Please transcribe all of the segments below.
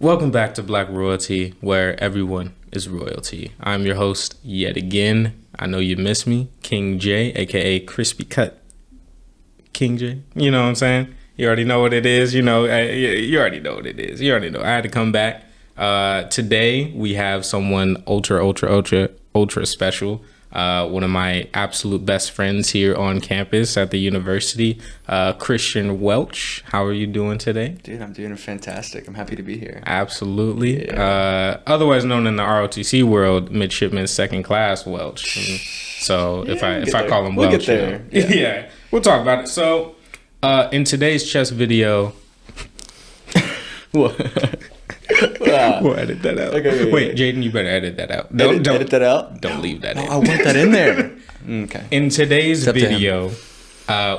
Welcome back to Black Royalty, where everyone is royalty. I'm your host yet again. I know you miss me, King J, aka Crispy Cut King J. You know what I'm saying? You already know what it is. You already know what it is. You already know. I had to come back. Today we have someone ultra special. One of my absolute best friends here on campus at the university, Christian Welch. How are you doing today? Dude, I'm doing fantastic. I'm happy to be here. Absolutely. Yeah. Otherwise known in the ROTC world, Midshipman Second Class Welch. So if I call him Welch, we'll get there. Yeah, we'll talk about it. So in today's chess video, What? we'll edit that out. Okay. Wait, Jaden, you better edit that out. Don't edit that out? Don't leave that in. I want that in there. Okay. In today's video,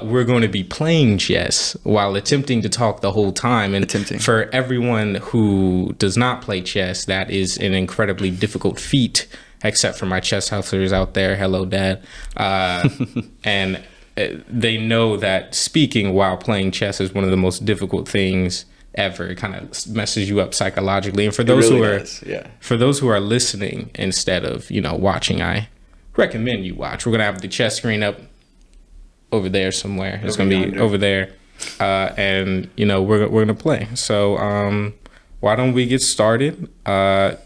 we're going to be playing chess while attempting to talk the whole time. And for everyone who does not play chess, that is an incredibly difficult feat, except for my chess hustlers out there. Hello, Dad. And they know that speaking while playing chess is one of the most difficult things ever. It kind of messes you up psychologically. And for those for those who are listening instead of watching, I recommend you watch. We're gonna have the chess screen up over there somewhere. It's gonna be over there, and we're gonna play. So why don't we get started?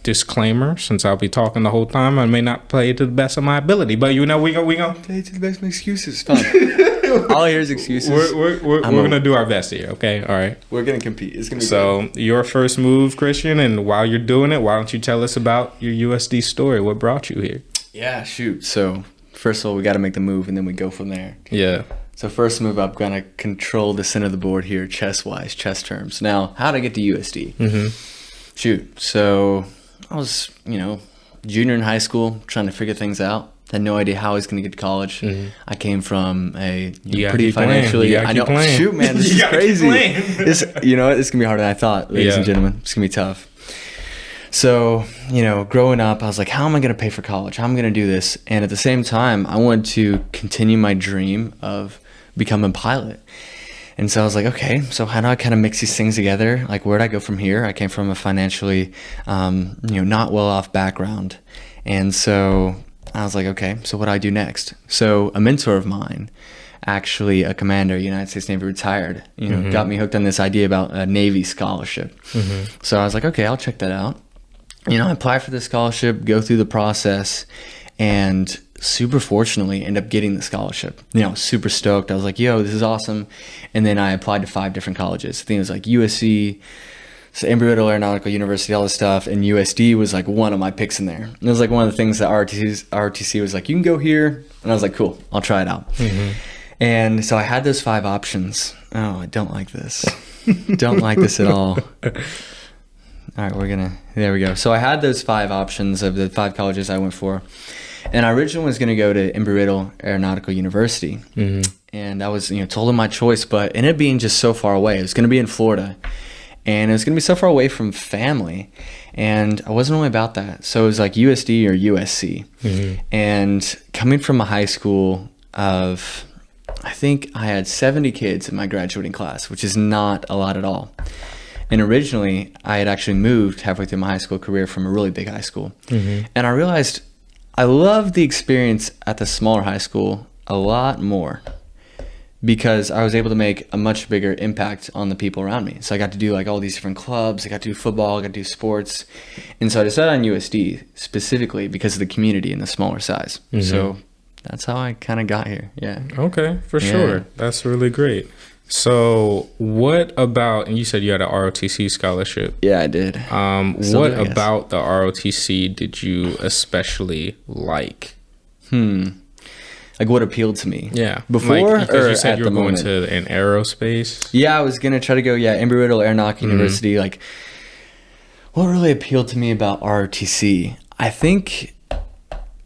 Disclaimer: since I'll be talking the whole time, I may not play to the best of my ability, but we gonna Play to the best of my excuses. Fine. All I hear is excuses. We're gonna do our best here. Okay, all right. We're gonna compete. It's gonna be good. Your first move, Christian, and while you're doing it, why don't you tell us about your USD story? What brought you here? Yeah, shoot. So first of all, we got to make the move, and then we go from there. Yeah. So first move, I'm gonna control the center of the board here, chess terms. Now, how to get to USD? Mm-hmm. Shoot. So I was, junior in high school, trying to figure things out. Had no idea how I was going to get to college. Mm-hmm. I came from a pretty financially. I know. Shoot, man, this is crazy. This, It's going to be harder than I thought, ladies and gentlemen. It's going to be tough. So, growing up, I was like, how am I going to pay for college? How am I going to do this? And at the same time, I wanted to continue my dream of becoming a pilot. And so I was like, okay, so how do I kind of mix these things together? Like, where'd I go from here? I came from a financially, not well-off background. And so I was like, okay, so what do I do next? So a mentor of mine, actually a commander, United States Navy, retired, got me hooked on this idea about a Navy scholarship. Mm-hmm. So I was like, okay, I'll check that out. I applied for the scholarship, go through the process, and super fortunately end up getting the scholarship. Super stoked. I was like, yo, this is awesome. And then I applied to 5 different colleges. I think it was like USC, so Embry-Riddle Aeronautical University, all this stuff, and USD was like one of my picks in there. And it was like one of the things that ROTC was like, you can go here. And I was like, cool, I'll try it out. Mm-hmm. And so I had those 5 options. Oh, I don't like this. Don't like this at all. All right, there we go. So I had those 5 options of the 5 colleges I went for. And I originally was going to go to Embry-Riddle Aeronautical University. Mm-hmm. And that was, totally my choice, but it ended up being just so far away. It was going to be in Florida. And it was going to be so far away from family. And I wasn't really about that. So it was like USD or USC. Mm-hmm. And coming from a high school of, I think I had 70 kids in my graduating class, which is not a lot at all. And originally, I had actually moved halfway through my high school career from a really big high school. Mm-hmm. And I realized I loved the experience at the smaller high school a lot more, because I was able to make a much bigger impact on the people around me. So I got to do like all these different clubs. I got to do football. I got to do sports. And so I decided on USD specifically because of the community and the smaller size. Mm-hmm. So that's how I kind of got here. Yeah. Okay, for sure. That's really great. So what about, and you said you had an ROTC scholarship. Yeah, I did. What about the ROTC did you especially like? Like what appealed to me? Yeah. Before because you said you were going moment? to an aerospace? Yeah, I was going to try to go, Embry-Riddle Aeronautical University. Like, what really appealed to me about ROTC? I think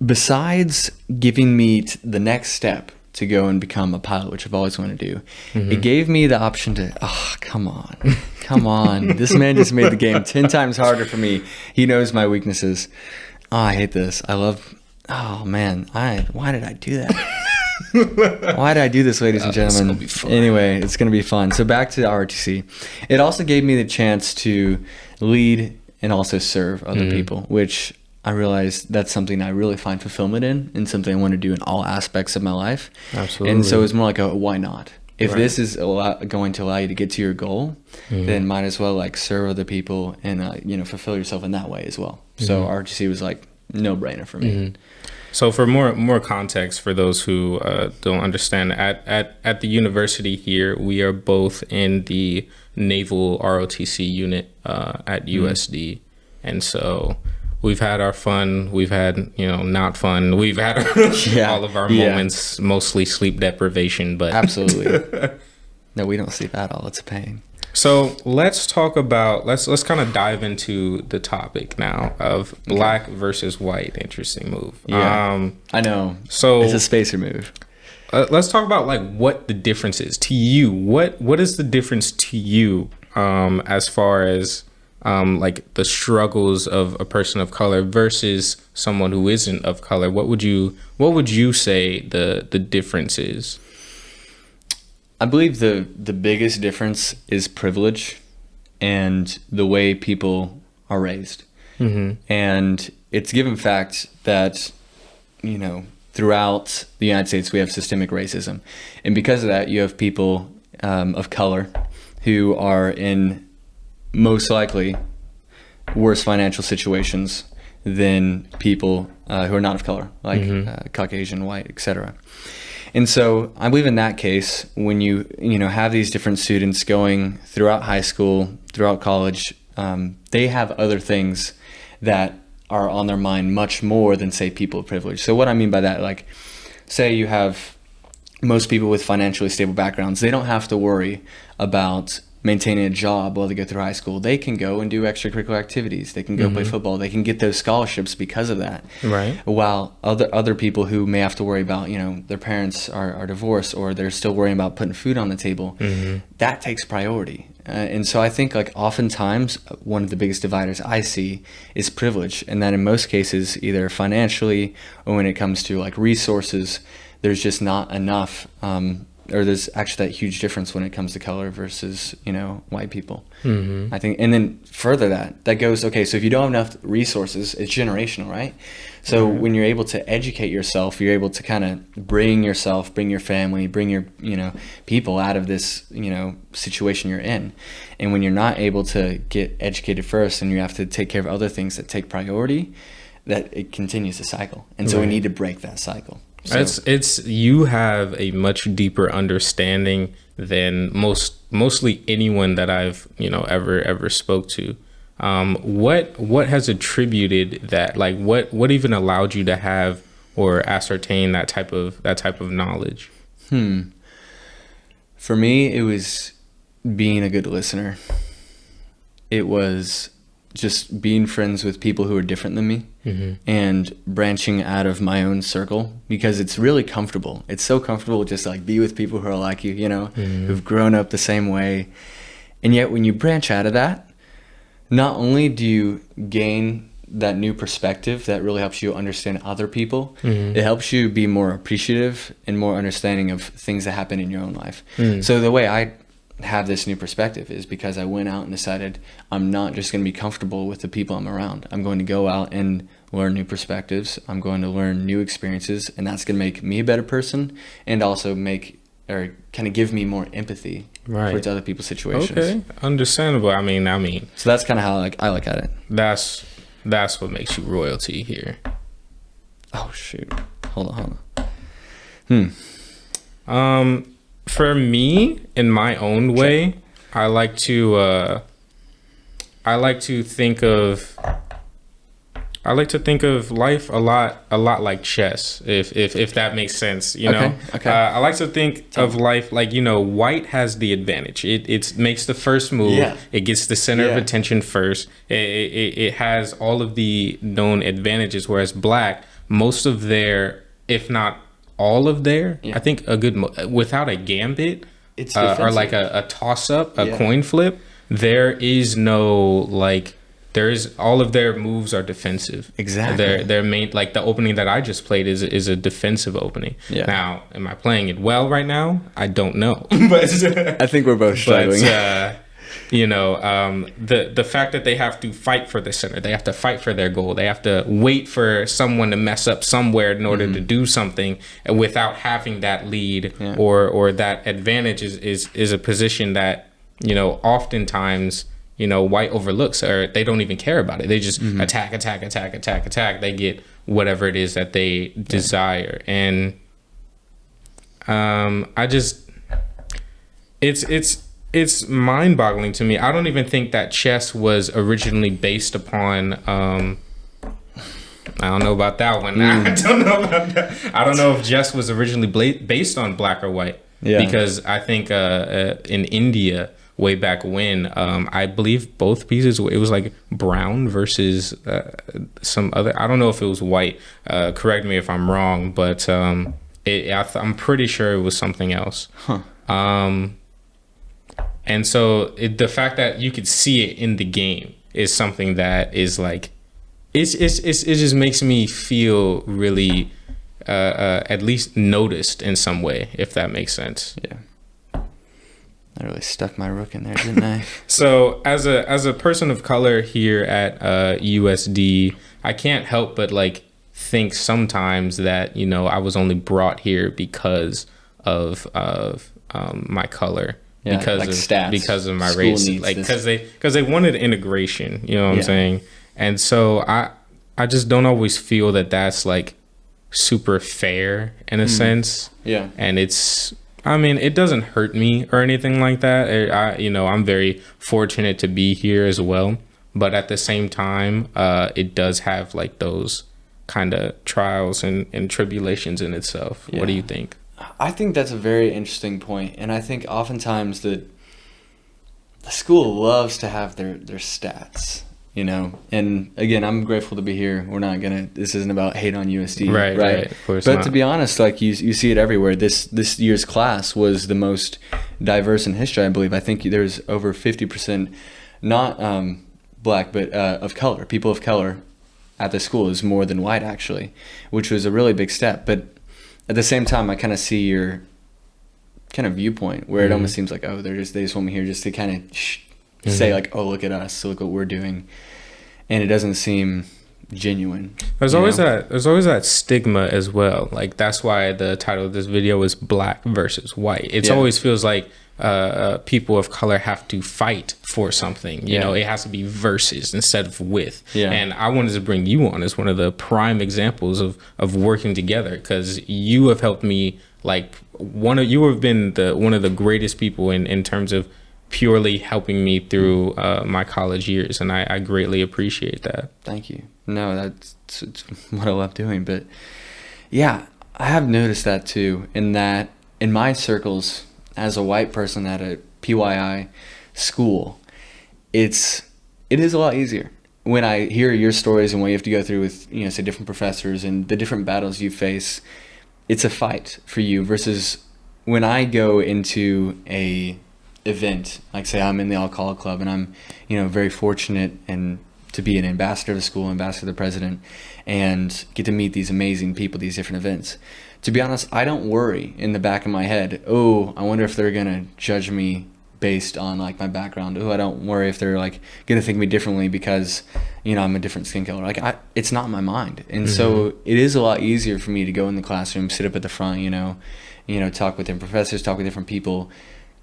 besides giving me the next step to go and become a pilot, which I've always wanted to do, it gave me the option to, come on. This man just made the game 10 times harder for me. He knows my weaknesses. Oh, I hate this. Oh man, why did I do that? Why did I do this, ladies and gentlemen? It's gonna be fun. Anyway, it's going to be fun. So back to the ROTC. It also gave me the chance to lead and also serve other people, which I realized that's something I really find fulfillment in, and something I want to do in all aspects of my life. Absolutely. And so it's more like a why not? If this is going to allow you to get to your goal, then might as well like serve other people and fulfill yourself in that way as well. So ROTC was like no brainer for me. So for more context for those who don't understand, at the university here, we are both in the Naval ROTC unit at USD, and so we've had our fun. We've had not fun. We've had all of our moments, mostly sleep deprivation, but absolutely. No, we don't sleep at all. It's a pain. So let's talk about let's kind of dive into the topic now of black versus white. Interesting move. Yeah, I know. So it's a spacer move. Let's talk about like what the difference is to you. What is the difference to you as far as like the struggles of a person of color versus someone who isn't of color? What would you say the difference is? I believe the biggest difference is privilege and the way people are raised. And it's given fact that, throughout the United States, we have systemic racism. And because of that, you have people of color who are in most likely worse financial situations than people who are not of color, like Caucasian, white, etc. And so I believe in that case, when you have these different students going throughout high school, throughout college, they have other things that are on their mind much more than, say, people of privilege. So what I mean by that, like, say you have most people with financially stable backgrounds, they don't have to worry about maintaining a job while they go through high school. They can go and do extracurricular activities. They can go play football. They can get those scholarships because of that. Right. While other people who may have to worry about, their parents are divorced, or they're still worrying about putting food on the table, that takes priority. And so I think like oftentimes one of the biggest dividers I see is privilege, and that in most cases, either financially or when it comes to like resources, there's just not enough, or there's actually that huge difference when it comes to color versus, white people. I think, and then further that goes, okay, so if you don't have enough resources, it's generational, right? So when you're able to educate yourself, you're able to kind of bring your family, bring your, people out of this, situation you're in. And when you're not able to get educated first and you have to take care of other things that take priority, that it continues to cycle. And so we need to break that cycle. So. It's you have a much deeper understanding than mostly anyone that I've ever spoke to. What has attributed that? Like what even allowed you to have or ascertain that type of knowledge? For me, it was being a good listener. It was just being friends with people who are different than me and branching out of my own circle, because it's really comfortable. It's so comfortable just like be with people who are like you, who've grown up the same way. And yet when you branch out of that, not only do you gain that new perspective that really helps you understand other people, it helps you be more appreciative and more understanding of things that happen in your own life. So the way I have this new perspective is because I went out and decided I'm not just going to be comfortable with the people I'm around. I'm going to go out and learn new perspectives. I'm going to learn new experiences, and that's going to make me a better person and also kind of give me more empathy towards other people's situations. Okay, understandable. I mean. So that's kind of how I look at it. That's what makes you royalty here. Oh shoot! Hold on. For me, in my own way, I like to think of life a lot like chess, if that makes sense, Okay. I like to think of life like, white has the advantage. It makes the first move. Yeah. It gets the center of attention first. It has all of the known advantages, whereas black, most of their, if not all of their, I think without a gambit, it's or like a toss up, a coin flip, there is no all of their moves are defensive. Exactly. Their main, like the opening that I just played is a defensive opening. Yeah. Now, am I playing it well right now? I don't know. But I think we're both struggling. The fact that they have to fight for the center, they have to fight for their goal, they have to wait for someone to mess up somewhere in order to do something, and without having that lead or that advantage is a position that oftentimes white overlooks, or they don't even care about it. They just attack. They get whatever it is that they desire, and it's mind-boggling to me. I don't even think that chess was originally based upon I don't know about that one. I don't know about that. I don't know if chess was originally based on black or white. Because I think in India way back when, I believe both pieces, it was like brown versus some other, I don't know if it was white, correct me if I'm wrong, but I'm pretty sure it was something else. And so the fact that you could see it in the game is something that is like, it just makes me feel really at least noticed in some way, if that makes sense. Yeah. I really stuck my rook in there, didn't I? So as a person of color here at USD, I can't help but like think sometimes that I was only brought here because of my color, because of my race, like because they wanted integration. You know what I'm saying? And so I just don't always feel that that's like super fair in a sense. Yeah. And it doesn't hurt me or anything like that. I'm very fortunate to be here as well. But at the same time, it does have like those kind of trials and tribulations in itself. Yeah. What do you think? I think that's a very interesting point. And I think oftentimes the school loves to have their stats. And again, I'm grateful to be here. This isn't about hate on USD, right? Of course not. To be honest, like you see it everywhere. This year's class was the most diverse in history, I believe. I think there's over 50%, not black, but of color. People of color at the school is more than white, actually, which was a really big step. But at the same time, I kind of see your kind of viewpoint where it almost seems like, oh, they just want me here just to kind of say like, oh, look at us, so look what we're doing, and it doesn't seem genuine. There's always that stigma as well. Like that's why the title of this video is Black versus White. It always feels like people of color have to fight for something. It has to be versus instead of with. And I wanted to bring you on as one of the prime examples of working together, because you have helped me. Like you have been one of the greatest people in terms of purely helping me through my college years, and I greatly appreciate that. Thank you. No, that's what I love doing. But yeah, I have noticed that too, in my circles as a white person at a PYI school, it is a lot easier when I hear your stories and what you have to go through with say different professors and the different battles you face. It's a fight for you versus when I go into a event, like say I'm in the alcoholic club and I'm very fortunate and to be an ambassador of the school, ambassador of the president, and get to meet these amazing people, these different events. To be honest, I don't worry in the back of my head, oh, I wonder if they're gonna judge me based on like my background. Oh, I don't worry if they're like gonna think me differently because I'm a different skin color. Like it's not in my mind. And so it is a lot easier for me to go in the classroom, sit up at the front, talk with different professors, talk with different people,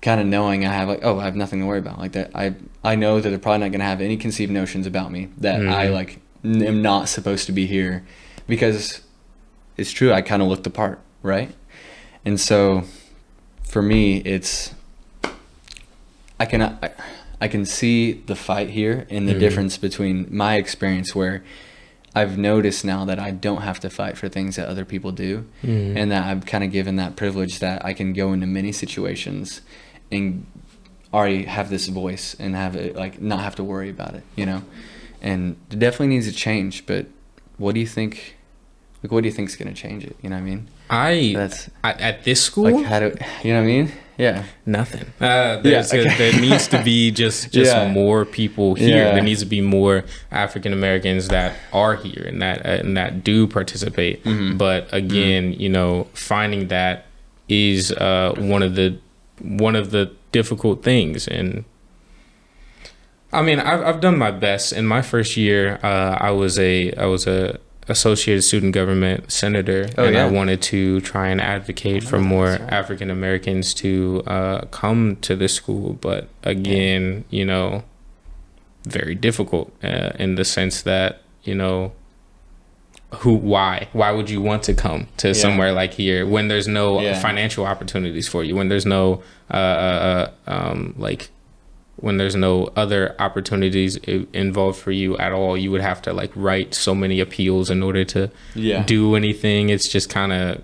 kind of knowing I have nothing to worry about. Like that, I know that they're probably not going to have any conceived notions about me that I like am not supposed to be here, because it's true. I kind of look the part, right? And so for me, I can see the fight here and the difference between my experience, where I've noticed now that I don't have to fight for things that other people do, and that I'm kind of given that privilege that I can go into many situations and already have this voice and have it like not have to worry about it, and it definitely needs to change. But what do you think? Like, what do you think is going to change it? You know what I mean? At this school, like how do you know what I mean? Yeah, nothing. There needs to be just more people here. Yeah. There needs to be more African Americans that are here and that do participate. But again, finding that is one of the difficult things, and I mean, I've done my best. In my first year, I was a associated student government senator, I wanted to try and advocate for more African Americans to come to the school. But again, you know, very difficult in the sense that, you know, why would you want to come to somewhere like here when there's no financial opportunities for you, when there's no when there's no other opportunities involved for you at all. You would have to like write so many appeals in order to do anything. It's just kind of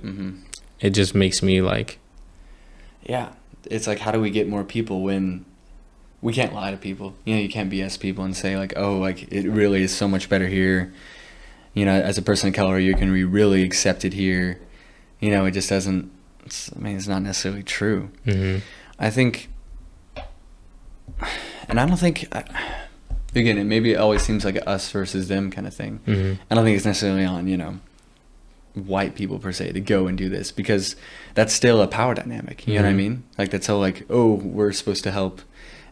it just makes me like, it's like, how do we get more people when we can't lie to people? You know, you can't BS people and say like, oh, like it really is so much better here. You know, as a person of color, you're going to be really accepted here. You know, it just doesn't, it's not necessarily true. I think, and I don't think, again, maybe it always seems like a us versus them kind of thing. I don't think it's necessarily on, you know, white people per se to go and do this, because that's still a power dynamic. You know what I mean? Like, that's how like, oh, we're supposed to help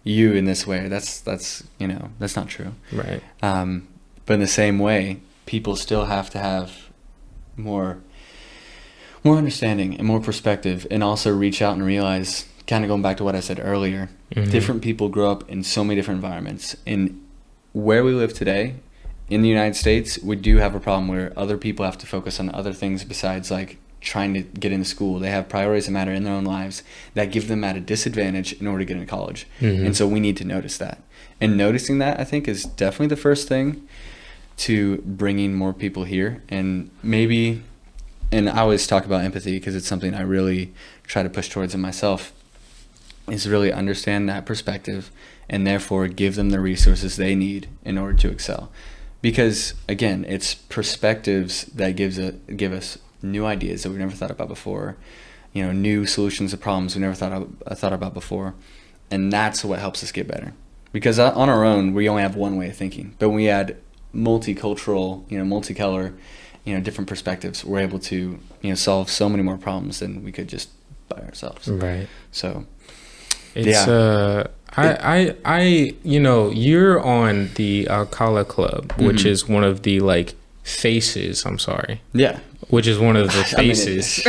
you in this way. That's you know, that's not true. Right. But in the same way, people still have to have more understanding and more perspective, and also reach out and realize, kind of going back to what I said earlier, different people grow up in so many different environments. And where we live today in the United States, we do have a problem where other people have to focus on other things besides like trying to get into school. They have priorities that matter in their own lives that give them at a disadvantage in order to get into college. And so we need to notice that. And noticing that, I think, is definitely the first thing to bringing more people here. And maybe, and I always talk about empathy because it's something I really try to push towards in myself, is really understand that perspective and therefore give them the resources they need in order to excel. Because again, it's perspectives that give us new ideas that we've never thought about before, you know, new solutions to problems we never thought about before. And that's what helps us get better. Because on our own, we only have one way of thinking, but when we add multicultural, you know, multicolor, you know, different perspectives, we're able to, you know, solve so many more problems than we could just by ourselves. Right. So it's I you know, you're on the Alcala Club, which is one of the like faces, which is one of the faces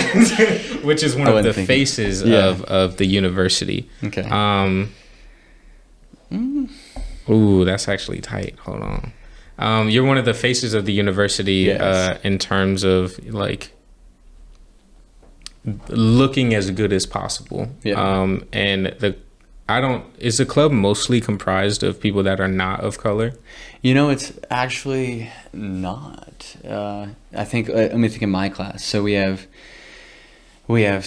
which is one of the faces of the university. Ooh, that's actually tight. Hold on. You're one of the faces of the university, in terms of like looking as good as possible. And is the club mostly comprised of people that are not of color? You know, it's actually not. I think, let me think of my class. So we have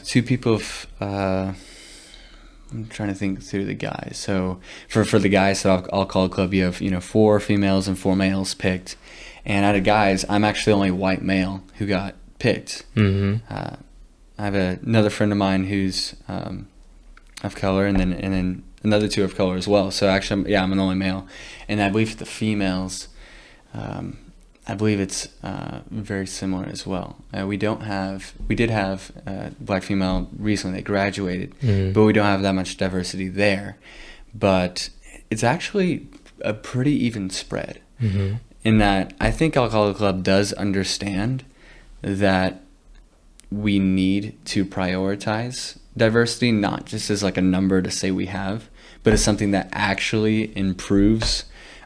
two people of, I'm trying to think through the guys. So for the guys that I'll call a club, you have, you know, 4 females and 4 males picked. And out of guys, I'm actually the only white male who got picked. I have another friend of mine who's of color, and then another 2 of color as well. So actually, I'm an only male. And I believe the females, I believe it's very similar as well. We did have a black female recently that graduated, but we don't have that much diversity there. But it's actually a pretty even spread, in that I think Alcala Club does understand that we need to prioritize diversity, not just as like a number to say we have, but as something that actually improves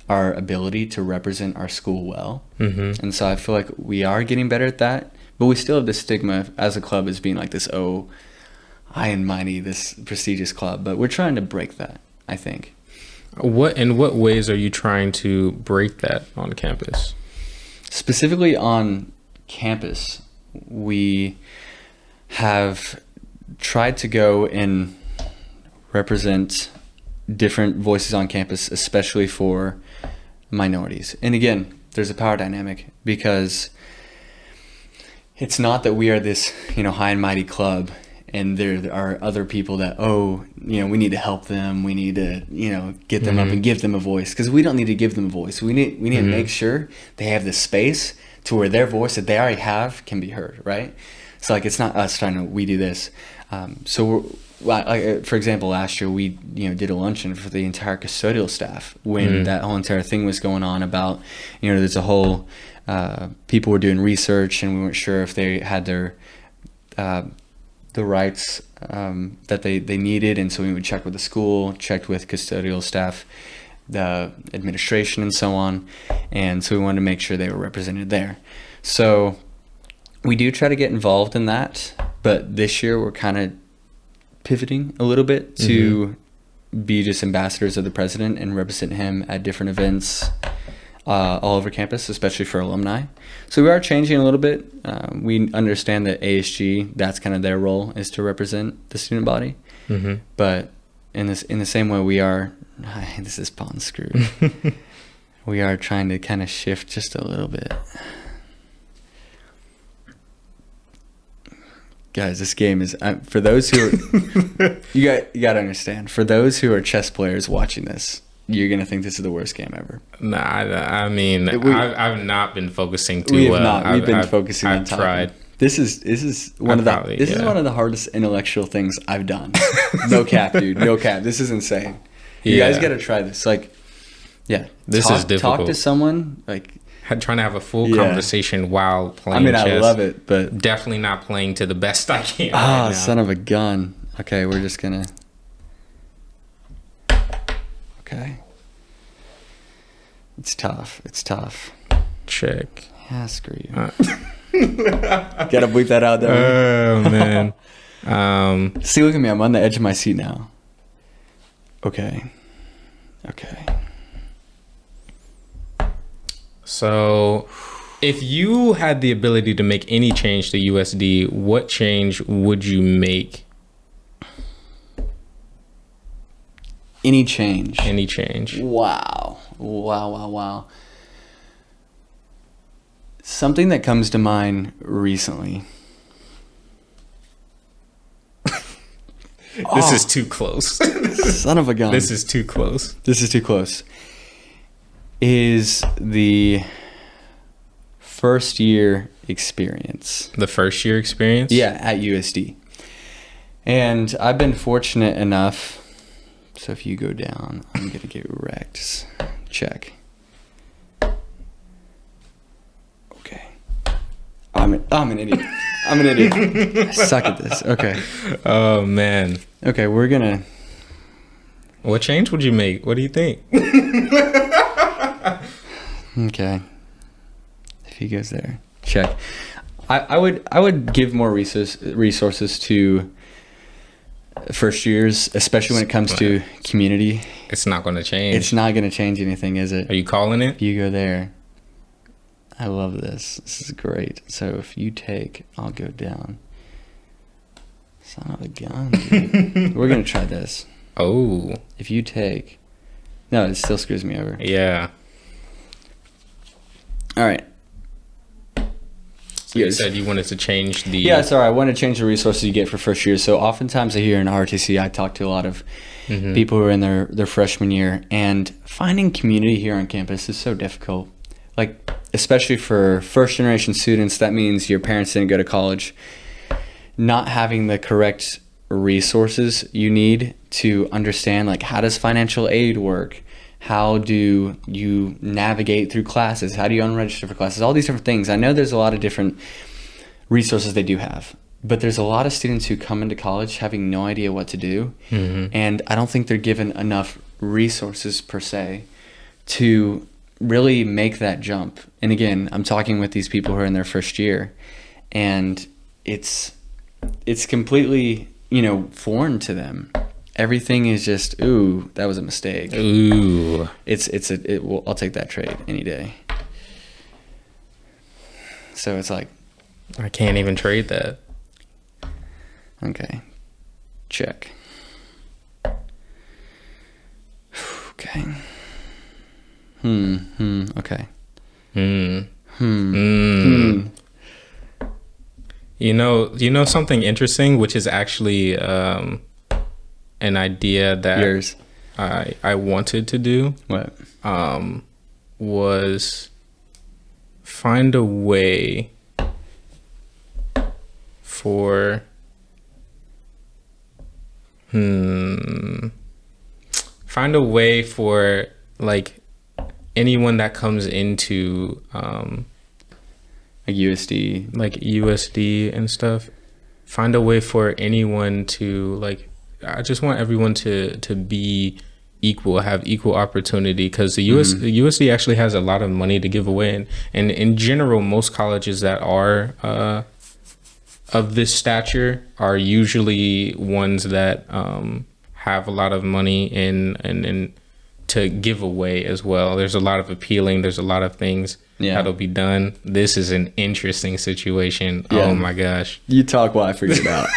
our ability to represent our school well. And so I feel like we are getting better at that, but we still have this stigma as a club as being like this, oh, high and mighty, this prestigious club, but we're trying to break that, I think. In what ways are you trying to break that on campus? Specifically on campus, we have tried to go and represent different voices on campus, especially for minorities. And again, there's a power dynamic, because it's not that we are this, you know, high and mighty club and there are other people that, oh, you know, we need to help them, we need to, you know, get them up and give them a voice, because we don't need to give them a voice. We need to make sure they have the space to where their voice that they already have can be heard, right? So like, it's not us trying to, we do this. So for example, last year we did a luncheon for the entire custodial staff when that whole entire thing was going on about there's a whole people were doing research and we weren't sure if they had their the rights that they needed, and so we would check with the school, checked with custodial staff, the administration, and so on, and so we wanted to make sure they were represented there. So we do try to get involved in that, but this year we're kind of pivoting a little bit to be just ambassadors of the president and represent him at different events all over campus, especially for alumni. So we are changing a little bit. We understand that ASG, that's kind of their role, is to represent the student body. But in the same way, we are, this is pond screwed. We are trying to kind of shift just a little bit. Guys, this game is, for those who are, you got to understand, for those who are chess players watching this, you're going to think this is the worst game ever. Nah, I mean, I've not been focusing too well. We've been focusing on time. I've tried. This is one of the hardest intellectual things I've done. No cap, dude. No cap. This is insane. You guys got to try this. Like, this is difficult. Talk to someone, like, trying to have a full conversation while playing chess. I love it, but definitely not playing to the best I can. Ah, son of a gun. Okay, we're just gonna. Okay. It's tough. Check. Yeah, screw you. Gotta bleep that out there. Oh man. See, look at me. I'm on the edge of my seat now. Okay. So, if you had the ability to make any change to USD, what change would you make? Any change. Wow. Something that comes to mind recently. This is too close. Son of a gun. This is too close. Is the first year experience. The first year experience? Yeah, at USD. And I've been fortunate enough. So if you go down, I'm going to get wrecked. Check. Okay. I'm an idiot. I suck at this. Okay. Oh, man. Okay, we're going to... What change would you make? What do you think? Okay. If he goes there. Check. I would give more resources to first years, especially when it comes to community. It's not going to change. It's not going to change anything, is it? Are you calling it? You go there. I love this. This is great. So if you take, I'll go down. Son of a gun, dude. We're going to try this. Oh. If you take... No, it still screws me over. Yeah. All right. So you said you wanted to change the... Yeah, sorry. I want to change the resources you get for first year. So oftentimes I hear in RTC, I talk to a lot of people who are in their freshman year, and finding community here on campus is so difficult. Like, especially for first generation students, that means your parents didn't go to college. Not having the correct resources you need to understand, like, how does financial aid work? How do you navigate through classes? How do you unregister for classes? All these different things. I know there's a lot of different resources they do have, but there's a lot of students who come into college having no idea what to do. And I don't think they're given enough resources per se to really make that jump. And again, I'm talking with these people who are in their first year, and it's completely, foreign to them. Everything is just, ooh, that was a mistake. Ooh. I'll take that trade any day. So it's like, I can't even trade that. Okay. Check. Okay. Okay. You know something interesting, which is actually an idea that yours. I wanted to do. What? Was find a way for Find a way for like anyone that comes into like USD and stuff. Find a way for anyone to like. I just want everyone to be equal, have equal opportunity, because the USD actually has a lot of money to give away, and in general, most colleges that are of this stature are usually ones that have a lot of money and to give away as well. There's a lot of appealing. There's a lot of things that'll be done. This is an interesting situation. Yeah. Oh my gosh! You talk while I figure it out.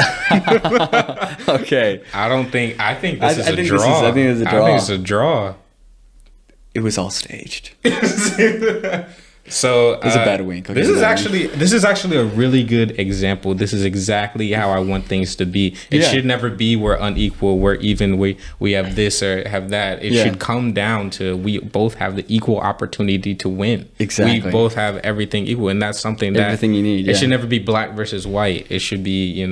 Okay. I think this is a draw. I think it's a draw. I think it's a draw. It was all staged. So it's a bad wink. This is actually a really good example. This is exactly how I want things to be. It should never be we're unequal, we're even, we have this or have that. It should come down to we both have the equal opportunity to win. Exactly. We both have everything equal, and that's something that everything you need. It should never be black versus white. It should be,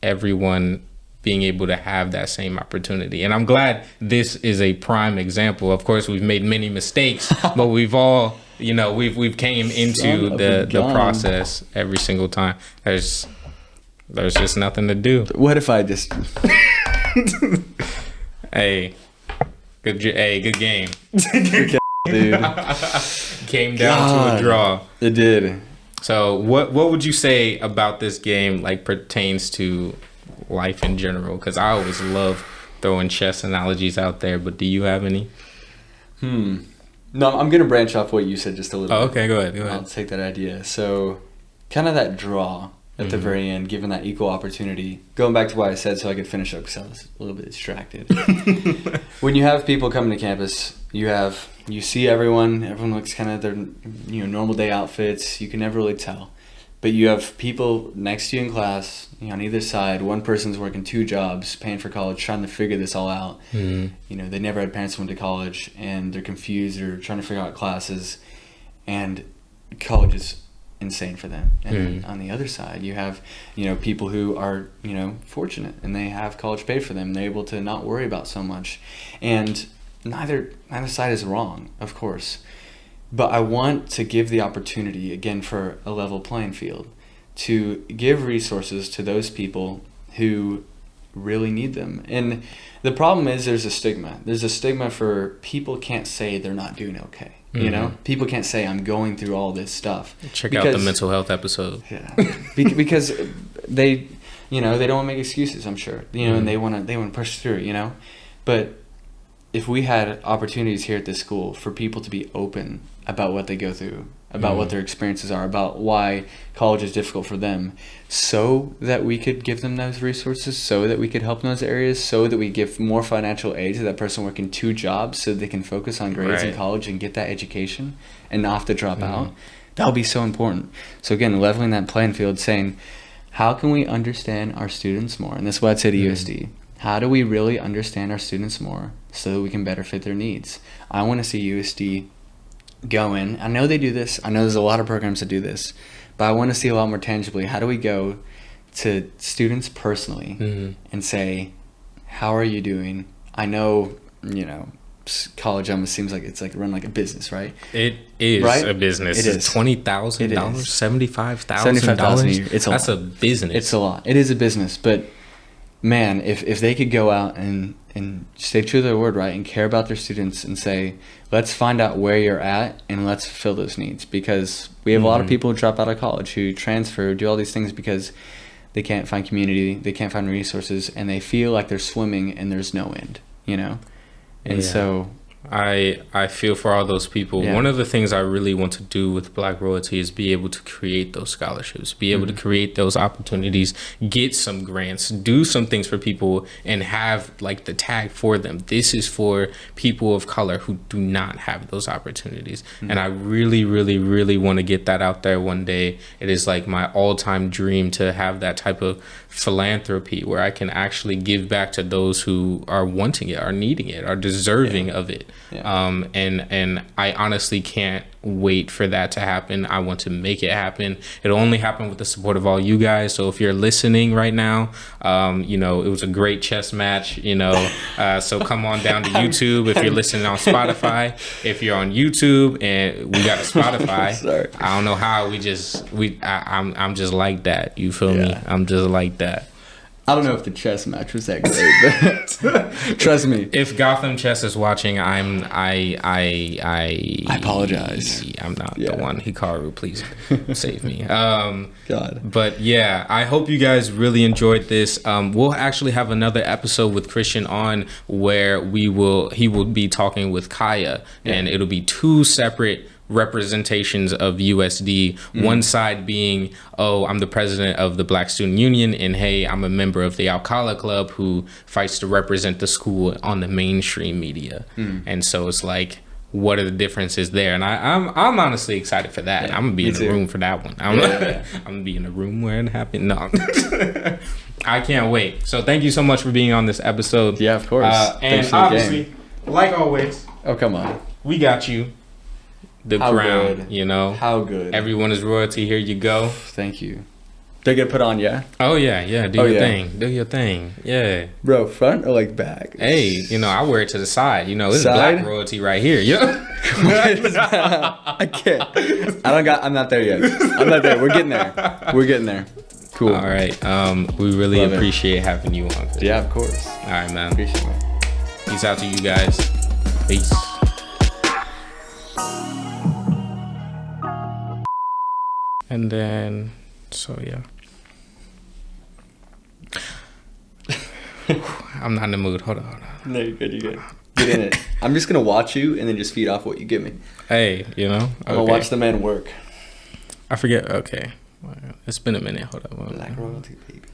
everyone being able to have that same opportunity. And I'm glad this is a prime example. Of course, we've made many mistakes, but we've all, we've came into the process every single time. There's just nothing to do. What if I just... Hey, good game. Good dude. Came down to a draw. It did. So what would you say about this game, like, pertains to life in general? Because I always love throwing chess analogies out there, but do you have any? No, I'm gonna branch off what you said just a little bit. Okay, go ahead. I'll take that idea. So kind of that draw at the very end, given that equal opportunity, going back to what I said so I could finish up because I was a little bit distracted. When you have people coming to campus, you see everyone looks kind of their normal day outfits. You can never really tell. But you have people next to you in class, on either side. One person's working 2 jobs, paying for college, trying to figure this all out. Mm-hmm. They never had parents who went to college, and they're confused. They're trying to figure out classes, and college is insane for them. And on the other side, you have, people who are, fortunate, and they have college paid for them. They're able to not worry about so much. And neither side is wrong, of course. But I want to give the opportunity, again, for a level playing field, to give resources to those people who really need them. And the problem is there's a stigma. There's a stigma for people can't say they're not doing okay. Mm-hmm. People can't say I'm going through all this stuff. Check out the mental health episode. Yeah, because they, they don't want to make excuses, I'm sure. And they want to push through. But if we had opportunities here at this school for people to be open about what they go through, about what their experiences are, about why college is difficult for them, so that we could give them those resources, so that we could help in those areas, so that we give more financial aid to that person working 2 jobs so they can focus on grades in college and get that education and not have to drop out, that would be so important. So again, leveling that playing field, saying, how can we understand our students more? And that's what I'd say to USD. How do we really understand our students more so that we can better fit their needs? I want to see USD go in. I know they do this. I know there's a lot of programs that do this. But I want to see a lot more tangibly. How do we go to students personally and say, how are you doing? I know, college almost seems like it's like run like a business, right? It is a business. It is $20,000, $75,000 a year. That's a business. It's a lot. It is a business, but man, if they could go out and stay true to their word, right, and care about their students and say, let's find out where you're at and let's fulfill those needs, because we have a lot of people who drop out of college, who transfer, do all these things because they can't find community, they can't find resources, and they feel like they're swimming and there's no end, And so I feel for all those people. One of the things I really want to do with Black Royalty is be able to create those scholarships, be able to create those opportunities, get some grants, do some things for people, and have like the tag for them. This is for people of color who do not have those opportunities. And I really, really, really want to get that out there one day. It is like my all-time dream to have that type of philanthropy where I can actually give back to those who are wanting it, are needing it, are deserving of it. Yeah. And I honestly can't wait for that to happen. I want to make it happen. It'll only happen with the support of all you guys. So if you're listening right now, you know, it was a great chess match, you know, so come on down to YouTube. If you're listening on Spotify, if you're on YouTube and we got a Spotify, sorry. I don't know how I'm just like that. You feel me? I'm just like that. I don't know if the chess match was that great, but trust me. If Gotham Chess is watching, I apologize. I'm not the one. Hikaru, please save me. God. But yeah, I hope you guys really enjoyed this. We'll actually have another episode with Christian on where he will be talking with Kaya, and it'll be 2 separate representations of USD. One side being, oh, I'm the president of the Black Student Union, and hey, I'm a member of the Alcala Club who fights to represent the school on the mainstream media. And so it's like, what are the differences there? And I'm honestly excited for that. I'm gonna be in the room for that one. I'm gonna be in the room where it happened. No. I can't wait. So thank you so much for being on this episode. Yeah, of course. And obviously, like always, oh come on, we got you. The How crown, good. You know. How good. Everyone is royalty. Here you go. Thank you. They get put on, yeah? Oh, yeah. Do your thing. Do your thing. Yeah. Bro, front or like back? Hey, you know, I wear it to the side. You know, this is black royalty right here. Yeah. I can't. I'm not there yet. I'm not there. We're getting there. Cool. All right. We really appreciate having you on. Yeah, of course. All right, man. Appreciate it. Peace out to you guys. Peace. And then, so yeah. I'm not in the mood. Hold on. No, you're good. Get in it. I'm just going to watch you and then just feed off what you give me. Hey, you know. I'm going to watch the man work. I forget. Okay. It's been a minute. Hold on. Black royalty, baby.